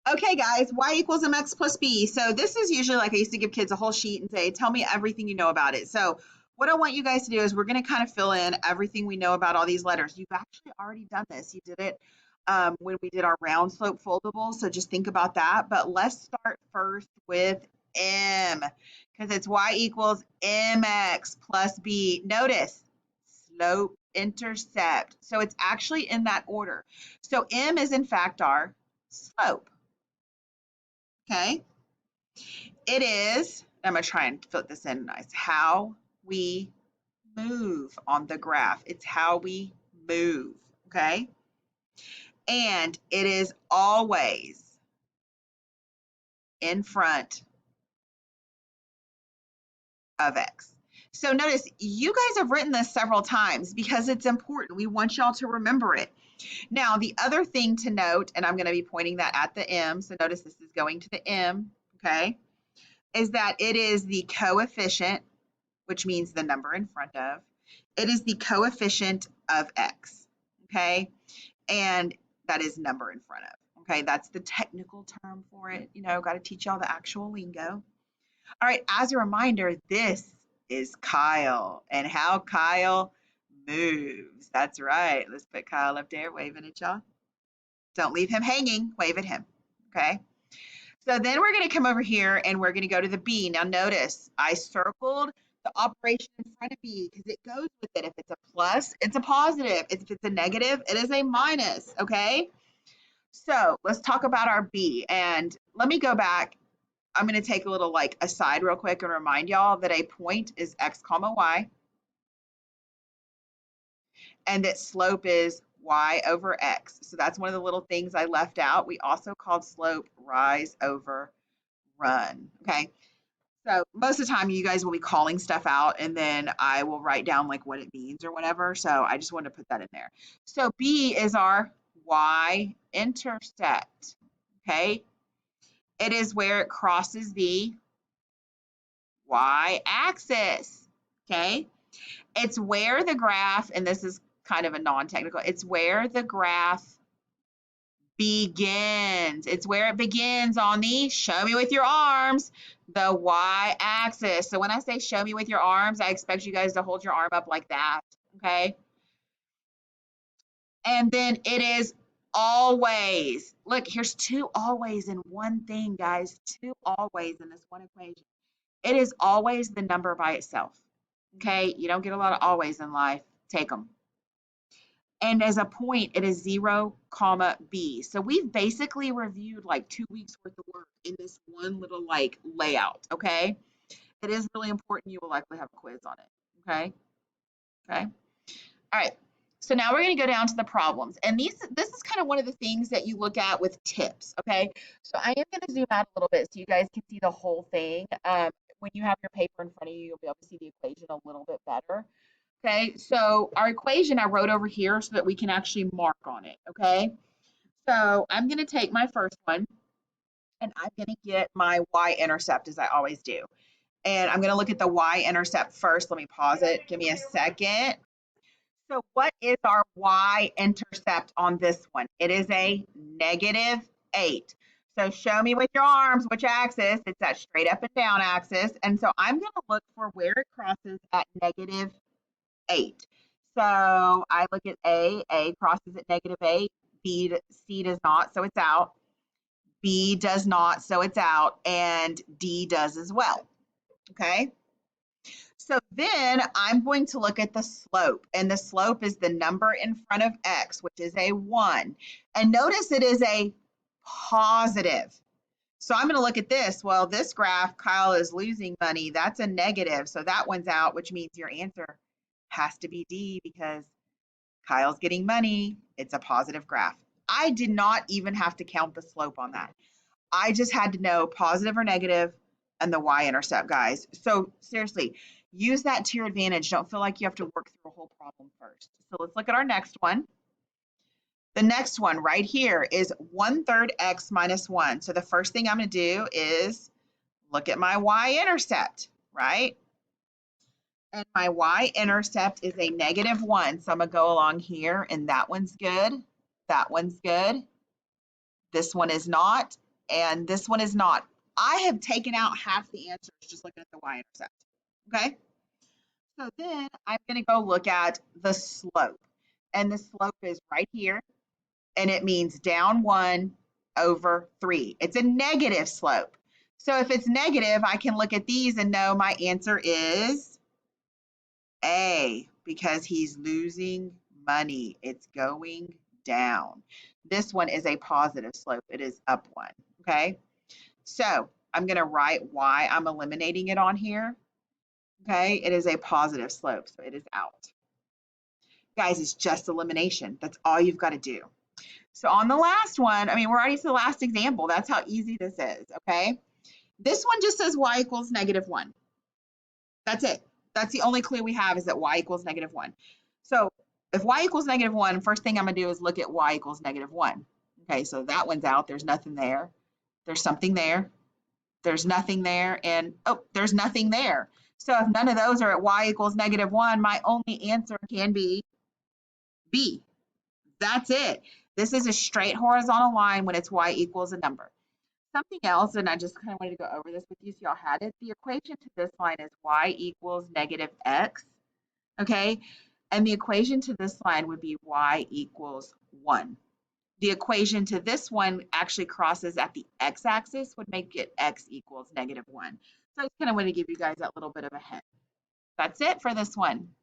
Okay, guys, y equals mx plus b. So this is usually like I used to give kids a whole sheet and say, tell me everything you know about it. So what I want you guys to do is we're going to kind of fill in everything we know about all these letters. You've actually already done this. You did it when we did our round slope foldable. So just think about that. But let's start first with m because it's y equals mx plus b. Notice slope intercept. So it's actually in that order. So m is in fact our slope. Okay. It is, I'm going to try and fit this in nice, how we move on the graph. It's how we move. Okay. And it is always in front of x. So notice you guys have written this several times because it's important. We want y'all to remember it. Now, the other thing to note, and I'm going to be pointing that at the m, so notice this is going to the m, okay, is that it is the coefficient, which means the number in front of. It is the coefficient of x, okay? And that is number in front of, okay? That's the technical term for it. You know, got to teach y'all the actual lingo. All right, as a reminder, this is Kyle and how Kyle moves. That's right. Let's put Kyle up there waving at y'all. Don't leave him hanging. Wave at him, okay? So then we're going to come over here and we're going to go to the B. Now notice I circled the operation in front of B because it goes with it. If it's a plus, it's a positive. If it's a negative, it is a minus, okay? So let's talk about our B. And let me go back. I'm going to take a little like aside real quick and remind y'all that a point is x comma y and that slope is y over x. So that's one of the little things I left out. We also called slope rise over run, okay? So most of the time you guys will be calling stuff out and then I will write down like what it means or whatever. So I just wanted to put that in there. So B is our y-intercept, okay? It is where it crosses the y-axis, okay? It's where the graph, and this is kind of a non-technical, it's where the graph begins. It's where it begins on the show me with your arms, the y-axis. So when I say show me with your arms, I expect you guys to hold your arm up like that, okay? And then it is always, look, here's two always in one thing, guys, two always in this one equation. It is always the number by itself, okay? You don't get a lot of always in life. Take them. And as a point, it is 0, comma, b. So we've basically reviewed like 2 weeks worth of work in this one little like layout, okay? It is really important. You will likely have a quiz on it, okay? Okay. All right. So now we're going to go down to the problems. And this is kind of one of the things that you look at with tips, okay? So I am going to zoom out a little bit so you guys can see the whole thing. When you have your paper in front of you, you'll be able to see the equation a little bit better. Okay, so our equation I wrote over here so that we can actually mark on it, okay? So I'm going to take my first one, and I'm going to get my y-intercept as I always do. And I'm going to look at the y-intercept first. Let me pause it. Give me a second. So what is our y-intercept on this one? It is a -8. So show me with your arms which axis. It's that straight up and down axis. And so I'm going to look for where it crosses at -8. So I look at A crosses at -8, C does not, so it's out. B does not, so it's out, and D does as well, okay? So then I'm going to look at the slope, and the slope is the number in front of X, which is a 1. And notice it is a positive. So I'm going to look at this. Well, this graph, Kyle is losing money. That's a negative, so that one's out, which means your answer has to be D because Kyle's getting money. It's a positive graph. I did not even have to count the slope on that. I just had to know positive or negative and the y-intercept, guys. So seriously, use that to your advantage. Don't feel like you have to work through a whole problem first. So let's look at our next one. The next one right here is 1/3 x minus 1. So the first thing I'm going to do is look at my y-intercept, right? And my y-intercept is a -1. So I'm going to go along here, and that one's good. That one's good. This one is not. and this one is not. I have taken out half the answers just looking at the y-intercept. Okay, so then I'm going to go look at the slope, and the slope is right here, and it means down 1 over 3. It's a negative slope. So if it's negative, I can look at these and know my answer is A, because he's losing money. It's going down. This one is a positive slope. It is up 1. Okay, so I'm going to write why I'm eliminating it on here. Okay, it is a positive slope, so it is out. Guys, it's just elimination. That's all you've got to do. So on the last one, I mean, we're already to the last example. That's how easy this is, okay? This one just says y equals -1. That's it. That's the only clue we have, is that y equals -1. So if y equals -1, first thing I'm going to do is look at y equals -1. Okay, so that one's out. There's nothing there. There's something there. There's nothing there. And, oh, there's nothing there. So if none of those are at y equals -1, my only answer can be B. That's it. This is a straight horizontal line when it's y equals a number. Something else, and I just kind of wanted to go over this with you so y'all had it. The equation to this line is y equals -x, okay? And the equation to this line would be y equals 1. The equation to this one actually crosses at the x-axis, would make it x equals -1. So I just kind of want to give you guys that little bit of a hint. That's it for this one.